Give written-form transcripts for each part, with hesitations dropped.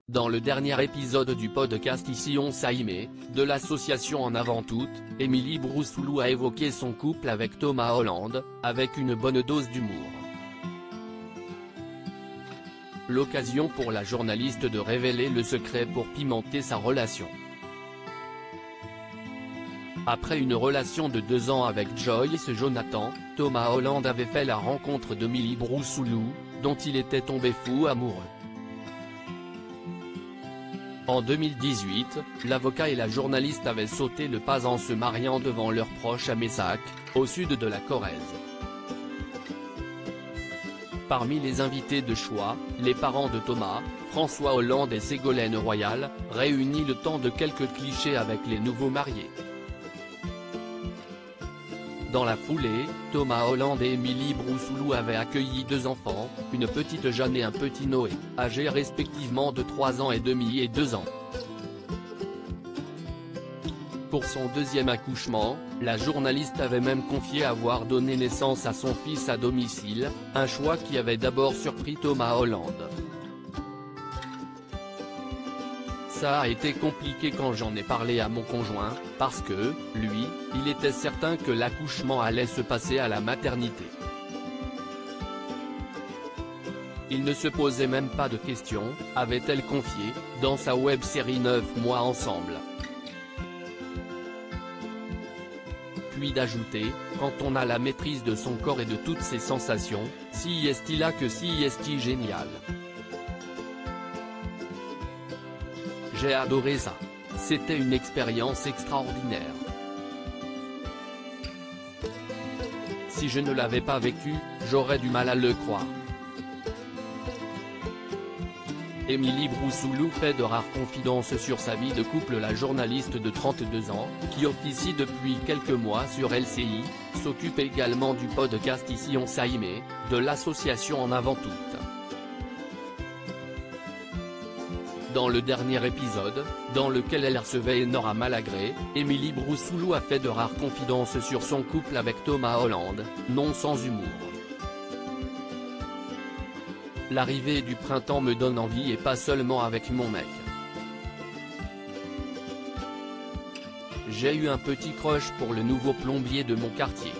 Dans le dernier épisode du podcast Ici on s'aimait, de l'association En Avant Toutes, Émilie Broussouloux a évoqué son couple avec Thomas Holland, avec une bonne dose d'humour. L'occasion pour la journaliste de révéler le secret pour pimenter sa relation. Après une relation de 2 ans avec Joyce Jonathan, Thomas Holland avait fait la rencontre d'Émilie Broussouloux, dont il était tombé fou amoureux. En 2018, l'avocat et la journaliste avaient sauté le pas en se mariant devant leurs proches à Messac, au sud de la Corrèze. Parmi les invités de choix, les parents de Thomas, François Hollande et Ségolène Royal, réunis le temps de quelques clichés avec les nouveaux mariés. Dans la foulée, Thomas Holland et Émilie Broussouloux avaient accueilli 2 enfants, une petite Jeanne et un petit Noé, âgés respectivement de 3 ans et demi et 2 ans. Pour son 2e accouchement, la journaliste avait même confié avoir donné naissance à son fils à domicile, un choix qui avait d'abord surpris Thomas Holland. Ça a été compliqué quand j'en ai parlé à mon conjoint, parce que, lui, il était certain que l'accouchement allait se passer à la maternité. Il ne se posait même pas de questions, avait-elle confié, dans sa web-série 9 mois ensemble. Puis d'ajouter, quand on a la maîtrise de son corps et de toutes ses sensations, si est là que si est génial. J'ai adoré ça. C'était une expérience extraordinaire. Si je ne l'avais pas vécu, j'aurais du mal à le croire. Émilie Broussouloux fait de rares confidences sur sa vie de couple. La journaliste de 32 ans, qui officie depuis quelques mois sur LCI, s'occupe également du podcast Ici on s'aimait, de l'association En Avant Toutes. Dans le dernier épisode, dans lequel elle recevait Nora Malagré, Émilie Broussouloux a fait de rares confidences sur son couple avec Thomas Holland, non sans humour. L'arrivée du printemps me donne envie et pas seulement avec mon mec. J'ai eu un petit crush pour le nouveau plombier de mon quartier.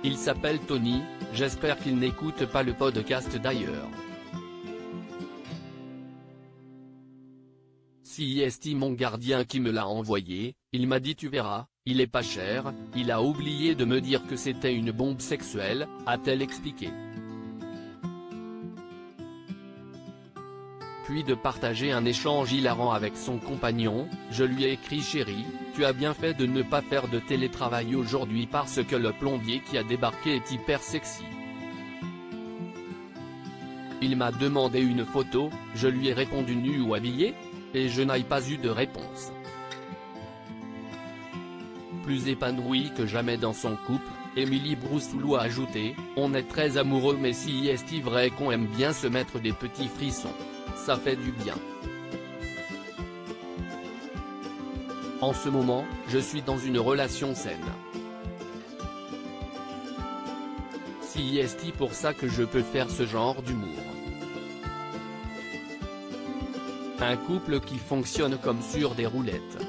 Il s'appelle Tony, j'espère qu'il n'écoute pas le podcast d'ailleurs. Si est mon gardien qui me l'a envoyé, il m'a dit tu verras, il est pas cher, il a oublié de me dire que c'était une bombe sexuelle, a-t-elle expliqué. Puis de partager un échange hilarant avec son compagnon, je lui ai écrit chérie, tu as bien fait de ne pas faire de télétravail aujourd'hui parce que le plombier qui a débarqué est hyper sexy. Il m'a demandé une photo, je lui ai répondu nu ou habillé, et je n'ai pas eu de réponse. Plus épanouie que jamais dans son couple, Émilie Broussouloux a ajouté, on est très amoureux mais si est vrai qu'on aime bien se mettre des petits frissons. Ça fait du bien. En ce moment, je suis dans une relation saine. Si est pour ça que je peux faire ce genre d'humour. Un couple qui fonctionne comme sur des roulettes.